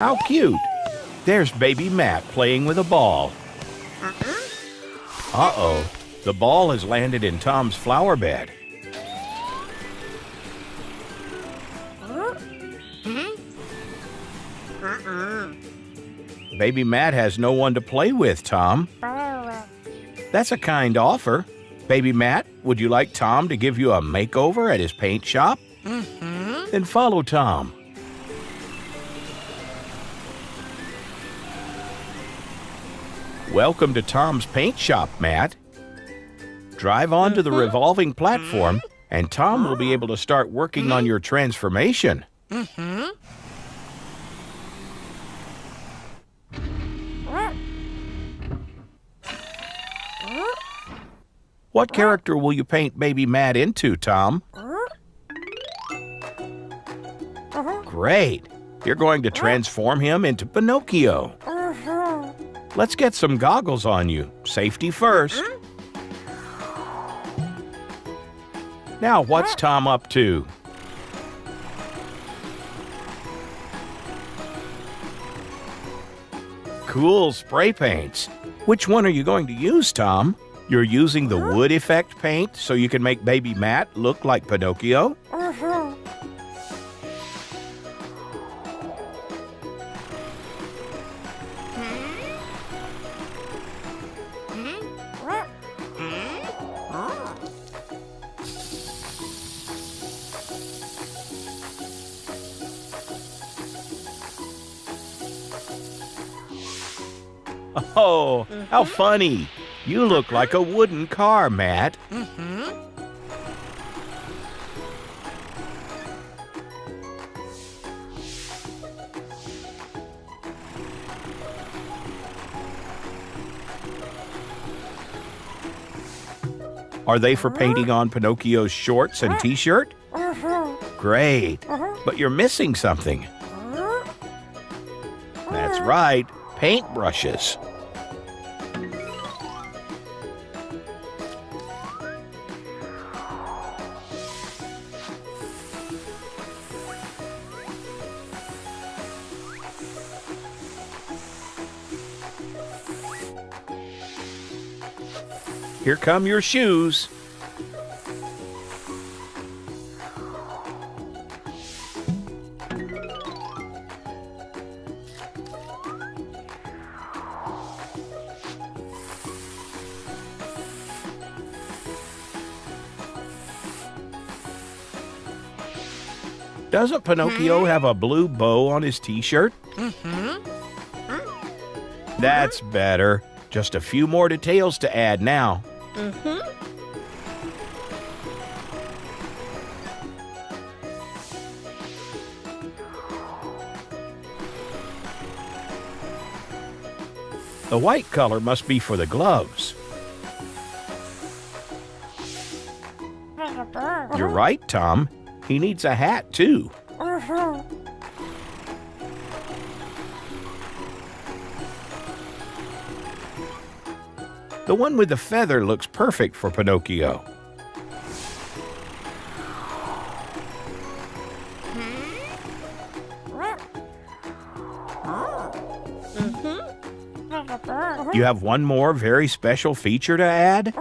How cute! There's baby Matt playing with a ball. Uh-oh, the ball has landed in Tom's flower bed. Baby Matt has no one to play with, Tom. That's a kind offer. Baby Matt, would you like Tom to give you a makeover at his paint shop? Then follow Tom. Welcome to Tom's paint shop, Matt. Drive onto the revolving platform, and Tom will be able to start working on your transformation. What character will you paint baby Matt into, Tom? Great! You're going to transform him into Pinocchio. Let's get some goggles on you. Safety first. Now, what's Tom up to? Cool spray paints. Which one are you going to use, Tom? You're using the wood effect paint so you can make baby Matt look like Pinocchio? Oh, how funny! You look like a wooden car, Matt. Are they for painting on Pinocchio's shorts and t-shirt? Great, but you're missing something. That's right, paintbrushes. Here come your shoes. Doesn't Pinocchio have a blue bow on his t-shirt? That's better. Just a few more details to add now. The white color must be for the gloves. You're right, Tom. He needs a hat, too. The one with the feather looks perfect for Pinocchio. You have one more very special feature to add?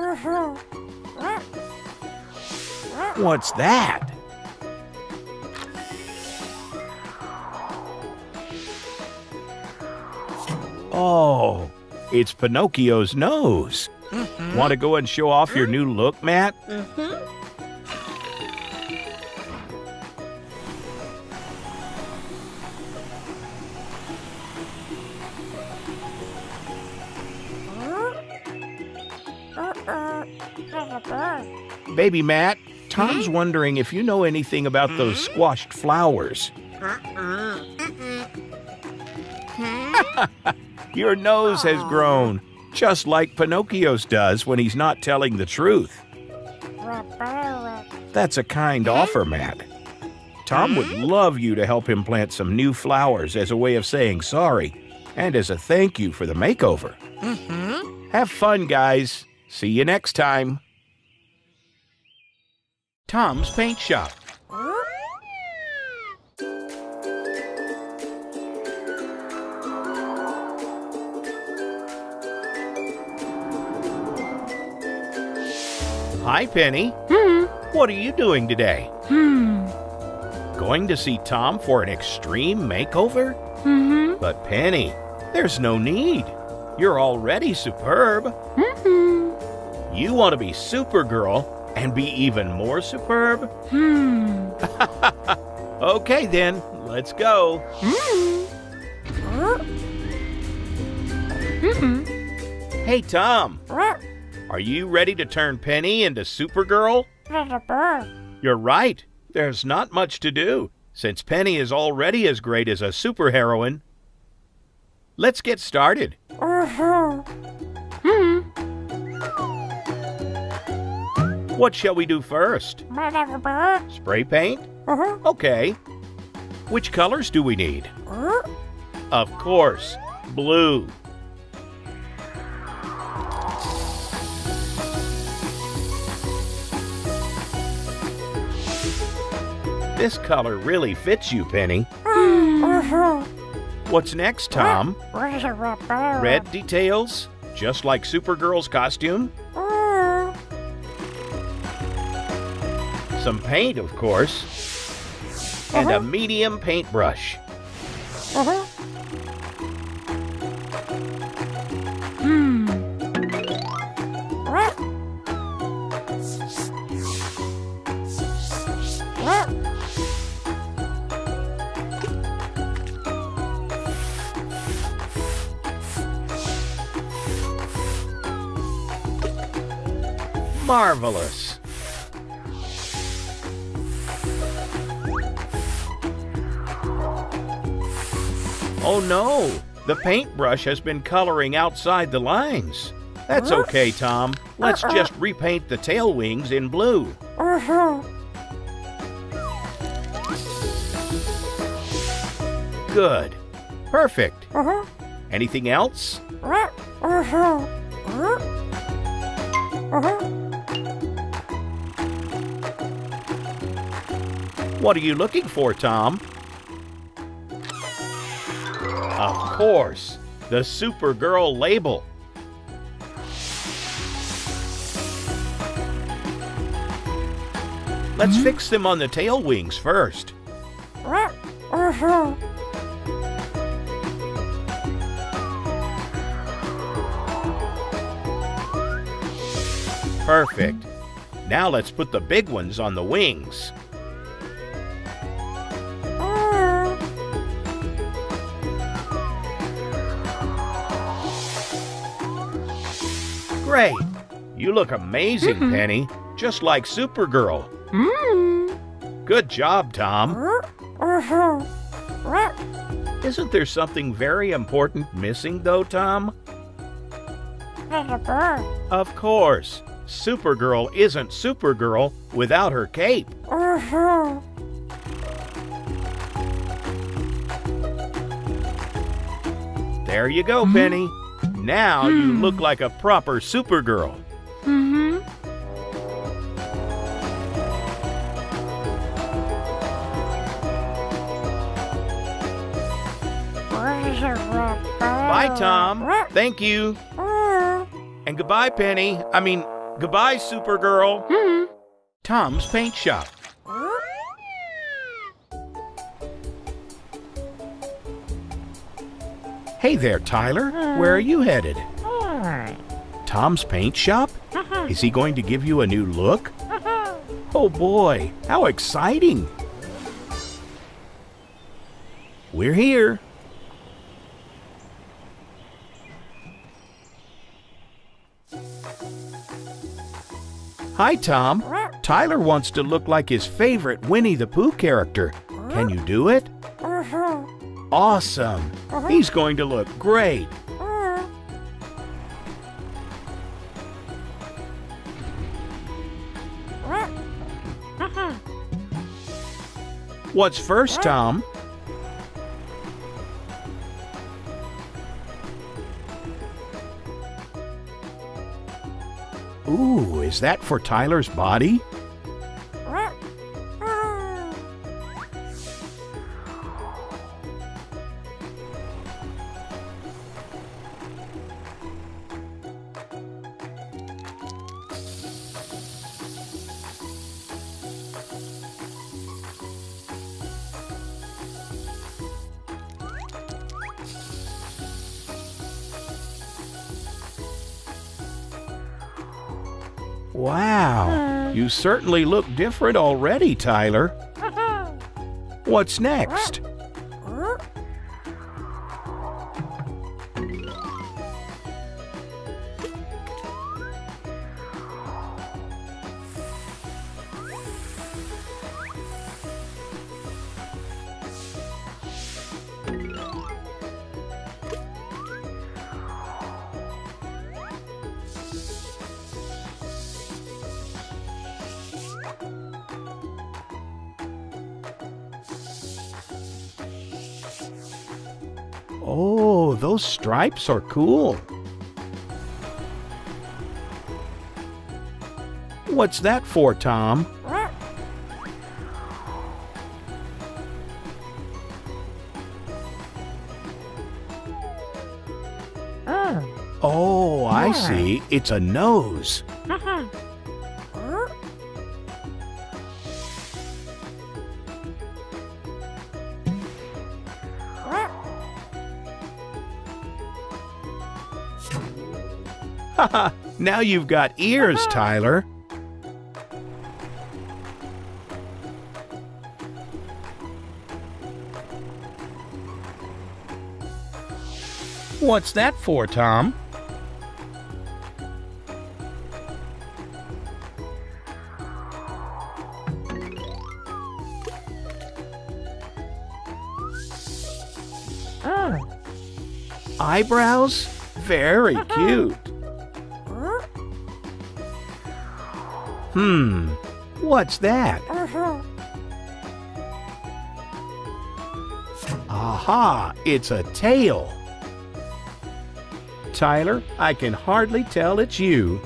What's that? Oh, it's Pinocchio's nose. Want to go and show off your new look, Matt? Baby Matt, Tom's wondering if you know anything about those squashed flowers. Your nose has grown, just like Pinocchio's does when he's not telling the truth. That's a kind offer, Matt. Tom would love you to help him plant some new flowers as a way of saying sorry and as a thank you for the makeover. Have fun, guys. See you next time. Tom's Paint Shop. Hi, Penny. What are you doing today? Going to see Tom for an extreme makeover? But Penny, there's no need. You're already superb. You want to be Supergirl and be even more superb? Okay then, let's go. Hey, Tom. Are you ready to turn Penny into Supergirl? You're right. There's not much to do, since Penny is already as great as a superheroine. Let's get started. What shall we do first? Spray paint? Okay. Which colors do we need? Of course, blue. This color really fits you, Penny. What's next, Tom? Red details, just like Supergirl's costume? Some paint, of course, and a medium paintbrush. Marvelous. Oh no, the paintbrush has been coloring outside the lines. That's okay, Tom. Let's just repaint the tail wings in blue. Good. Perfect. Anything else? What are you looking for, Tom? Of course, the Supergirl label. Let's fix them on the tail wings first. Perfect. Now let's put the big ones on the wings. Great! You look amazing, Penny. Just like Supergirl. Good job, Tom. Isn't there something very important missing, though, Tom? Of course. Supergirl isn't Supergirl without her cape. There you go, Penny. Now you look like a proper Supergirl. Bye, Tom. Thank you. And goodbye, Penny. Goodbye, Supergirl. Tom's Paint Shop. Hey there, Tyler. Where are you headed? Tom's Paint Shop? Is he going to give you a new look? Oh boy, how exciting! We're here. Hi, Tom. Tyler wants to look like his favorite Winnie the Pooh character. Can you do it? Awesome! He's going to look great. What's first, Tom? Ooh, is that for Tyler's body? Wow, you certainly look different already, Tyler. What's next? Oh, those stripes are cool. What's that for, Tom? Oh, I see. It's a nose. Haha, now you've got ears, Tyler. What's that for, Tom? Eyebrows? Very cute. What's that? Aha, it's a tail. Tyler, I can hardly tell it's you.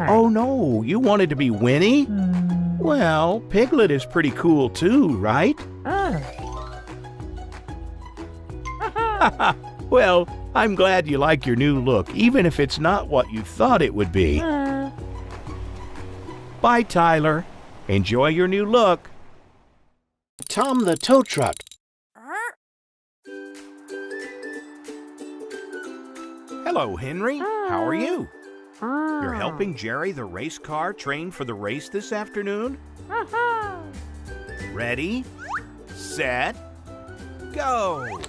Oh no, you wanted to be Winnie? Well, Piglet is pretty cool too, right? Well, I'm glad you like your new look, even if it's not what you thought it would be. Bye, Tyler. Enjoy your new look. Tom the tow truck. Hello, Henry. How are you? You're helping Jerry the race car train for the race this afternoon? Ready, set, go!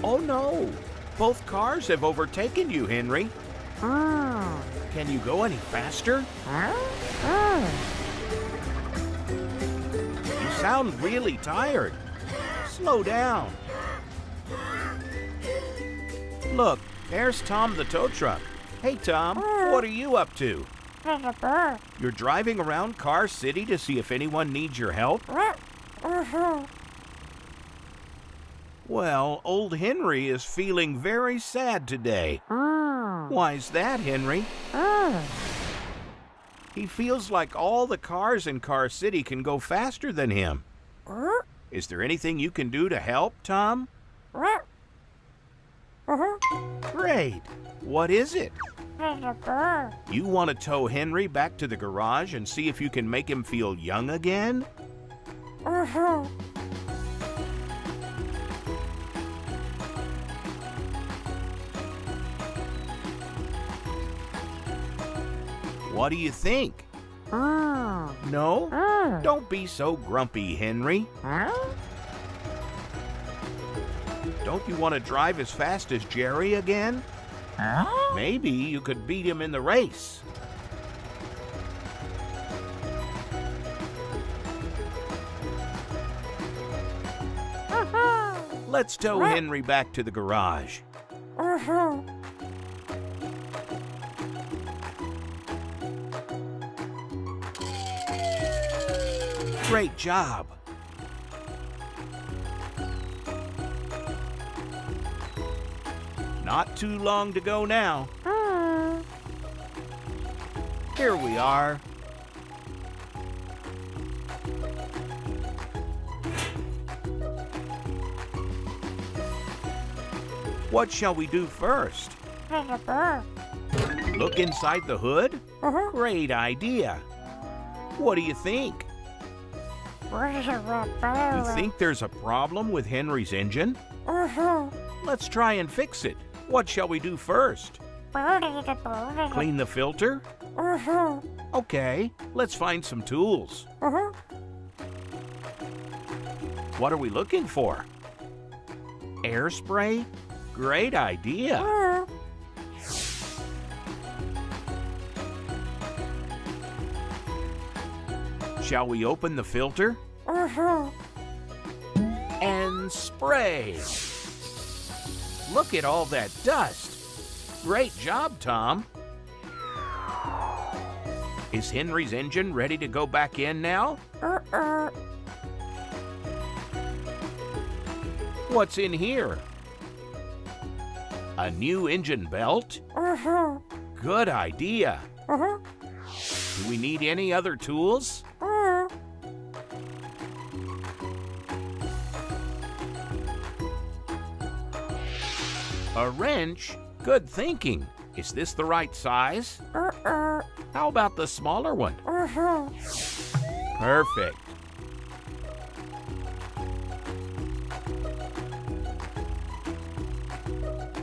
Oh no! Both cars have overtaken you, Henry. Can you go any faster? You sound really tired. Slow down. Look, there's Tom the tow truck. Hey, Tom, what are you up to? You're driving around Car City to see if anyone needs your help? Well, old Henry is feeling very sad today. Why's that, Henry? He feels like all the cars in Car City can go faster than him. Is there anything you can do to help, Tom? Great. What is it? You want to tow Henry back to the garage and see if you can make him feel young again? What do you think? No? Don't be so grumpy, Henry. Don't you want to drive as fast as Jerry again? Maybe you could beat him in the race. Let's tow Henry back to the garage. Great job. Not too long to go now. Here we are. What shall we do first? Look inside the hood? Great idea. What do you think? You think there's a problem with Henry's engine? Let's try and fix it. What shall we do first? Clean the filter? Okay, let's find some tools. What are we looking for? Air spray? Great idea. Shall we open the filter? And spray. Look at all that dust. Great job, Tom. Is Henry's engine ready to go back in now? What's in here? A new engine belt? Good idea. Do we need any other tools? A wrench? Good thinking. Is this the right size? How about the smaller one? Perfect.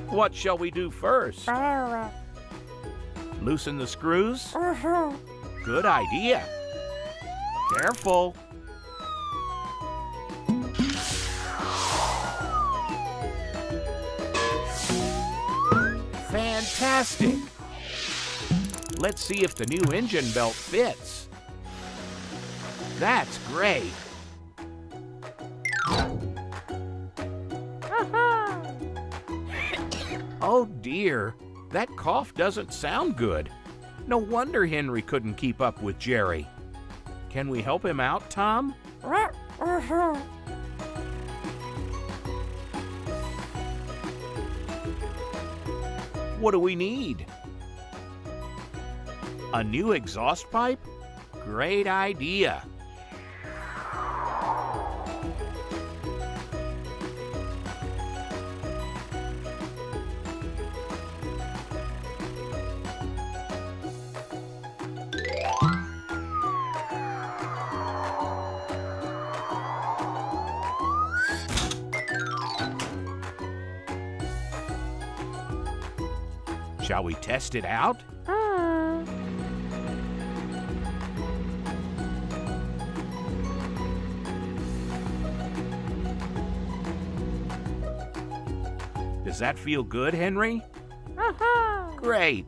What shall we do first? Loosen the screws? Good idea. Careful. Fantastic. Let's see if the new engine belt fits. That's great. Oh dear, that cough doesn't sound good. No wonder Henry couldn't keep up with Jerry. Can we help him out, Tom? What do we need? A new exhaust pipe? Great idea. Shall we test it out? Does that feel good, Henry? Great.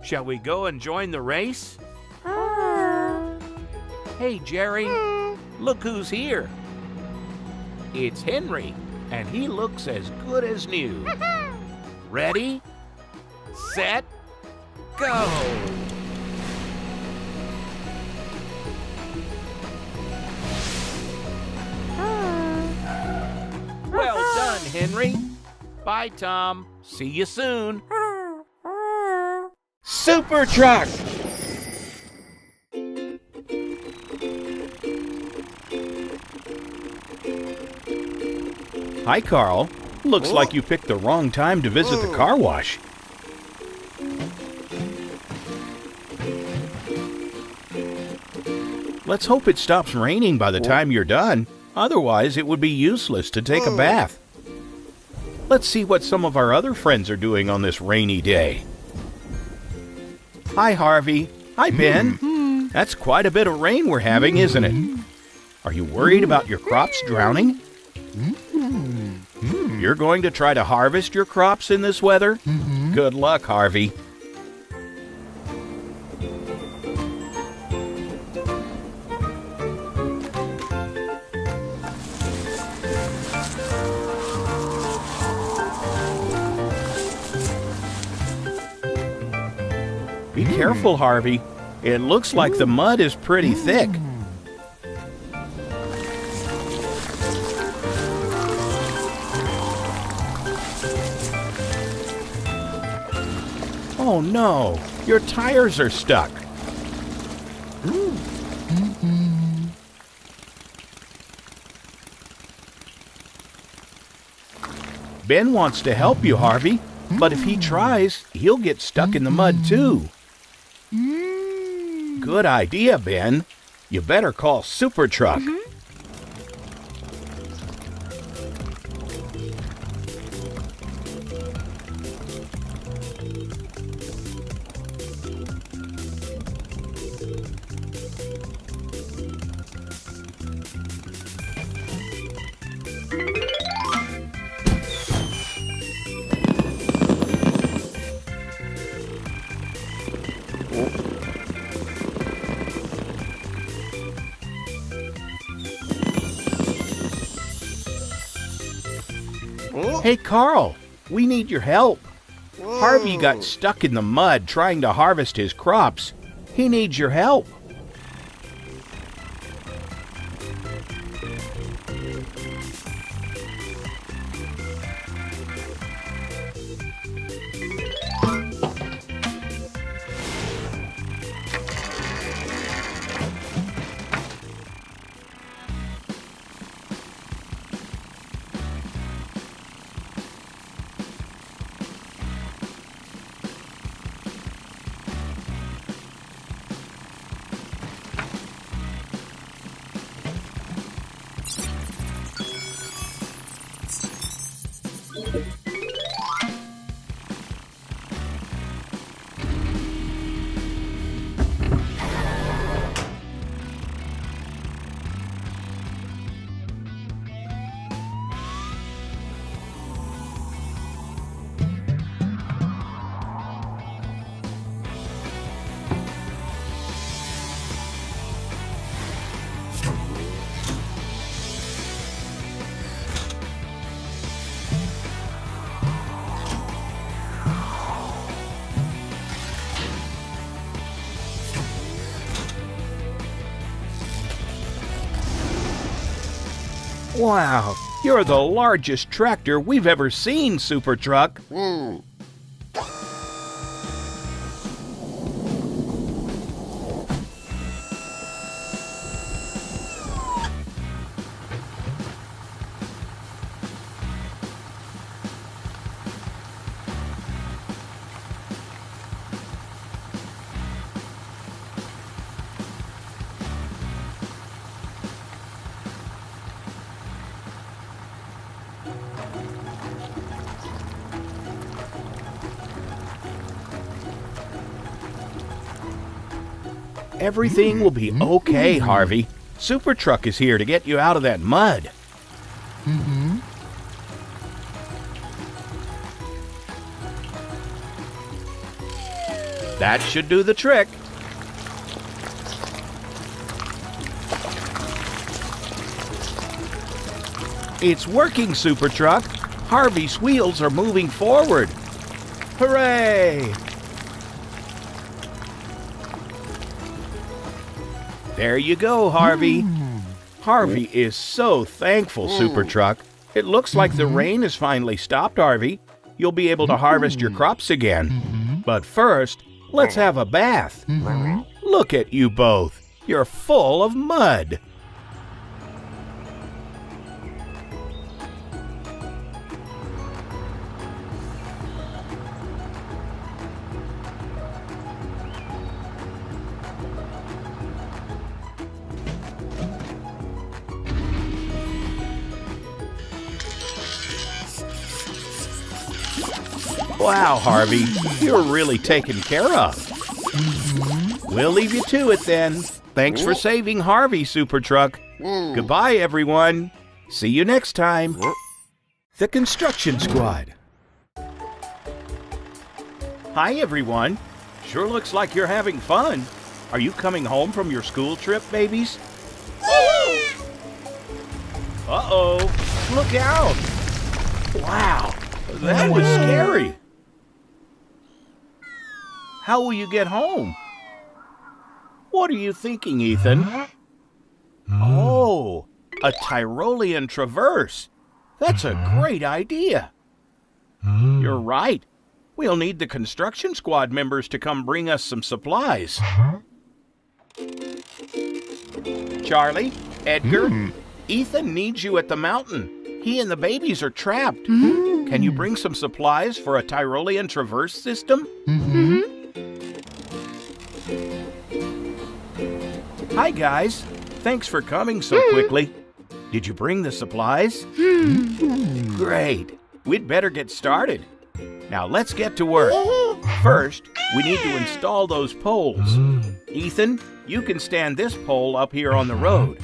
Shall we go and join the race? Hey, Jerry, look who's here. It's Henry, and he looks as good as new. Ready? Set, go! Well done, Henry. Bye, Tom. See you soon. Super truck! Hi, Carl. Looks like you picked the wrong time to visit the car wash. Let's hope it stops raining by the time you're done. Otherwise, it would be useless to take a bath. Let's see what some of our other friends are doing on this rainy day. Hi, Harvey. Hi, Ben. That's quite a bit of rain we're having, isn't it? Are you worried about your crops drowning? You're going to try to harvest your crops in this weather? Good luck, Harvey. Be careful, Harvey. It looks like the mud is pretty thick. Oh no, your tires are stuck. Ben wants to help you, Harvey, but if he tries, he'll get stuck in the mud too. Good idea, Ben. You better call Super Truck. Hey, Carl, we need your help. Harvey got stuck in the mud trying to harvest his crops. He needs your help. Wow, you're the largest tractor we've ever seen, Super Truck. Everything will be okay, Harvey. Super Truck is here to get you out of that mud. That should do the trick. It's working, Super Truck. Harvey's wheels are moving forward. Hooray! There you go, Harvey. Harvey is so thankful, Super Truck. It looks like the rain has finally stopped, Harvey. You'll be able to harvest your crops again. But first, let's have a bath. Look at you both. You're full of mud. Wow, Harvey, you're really taken care of. We'll leave you to it then. Thanks for saving Harvey, Super Truck. Goodbye, everyone. See you next time. The Construction Squad. Hi, everyone. Sure looks like you're having fun. Are you coming home from your school trip, babies? Uh-oh. Look out. Wow, that was scary. How will you get home? What are you thinking, Ethan? Oh, a Tyrolean traverse. That's a great idea. You're right. We'll need the construction squad members to come bring us some supplies. Charlie, Edgar, Ethan needs you at the mountain. He and the babies are trapped. Can you bring some supplies for a Tyrolean traverse system? Hi, Hi, guys. Thanks for coming so quickly. Did you bring the supplies? Great. We'd better get started. Now let's get to work. First, we need to install those poles. Ethan, you can stand this pole up here on the road.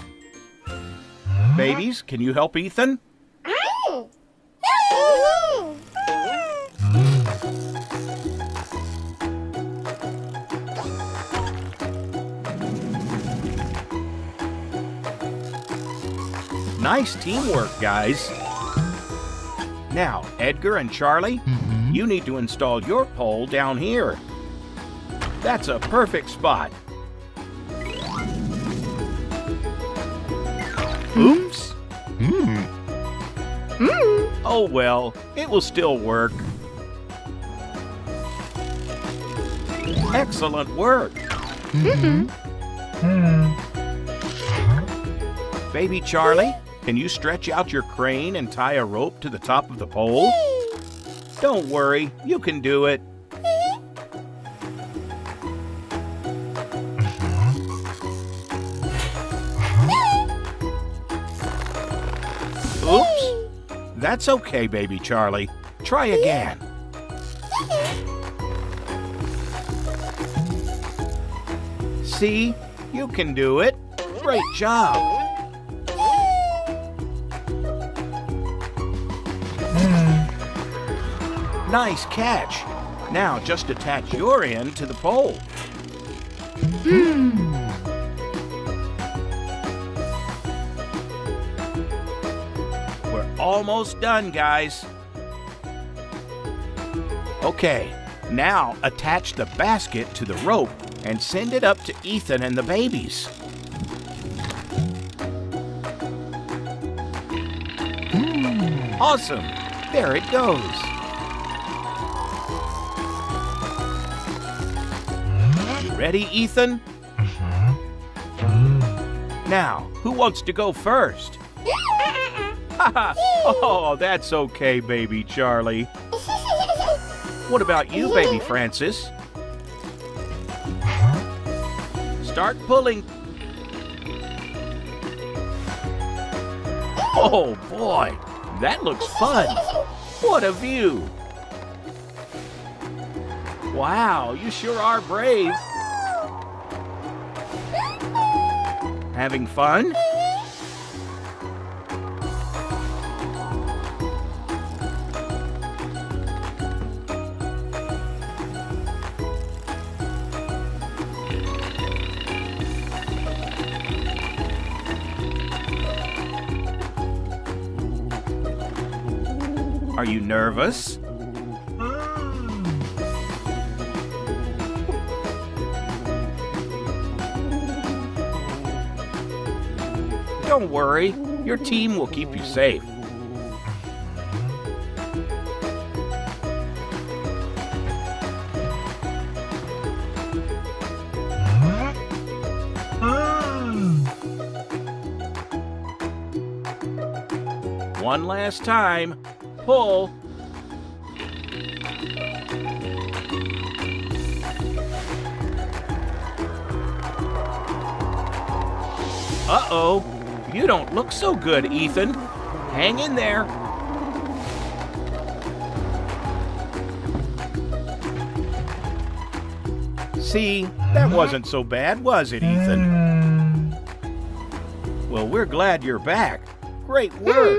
Babies, can you help Ethan? Nice teamwork, guys. Now, Edgar and Charlie, you need to install your pole down here. That's a perfect spot. Oops. Oh well, it will still work. Excellent work. Baby Charlie, can you stretch out your crane and tie a rope to the top of the pole? Don't worry, you can do it. Oops. That's okay, Baby Charlie. Try again. See? You can do it. Great job. Nice catch. Now just attach your end to the pole. We're almost done, guys. Okay, now attach the basket to the rope and send it up to Ethan and the babies. Awesome. There it goes. Ready, Ethan? Now, who wants to go first? Oh, that's okay, Baby Charlie. What about you, Baby Francis? Start pulling. Oh, boy, that looks fun. What a view. Wow, you sure are brave. Having fun? Are you nervous? Don't worry, your team will keep you safe. One last time. Pull. Uh-oh. You don't look so good, Ethan. Hang in there. See, that wasn't so bad, was it, Ethan? Well, we're glad you're back. Great work.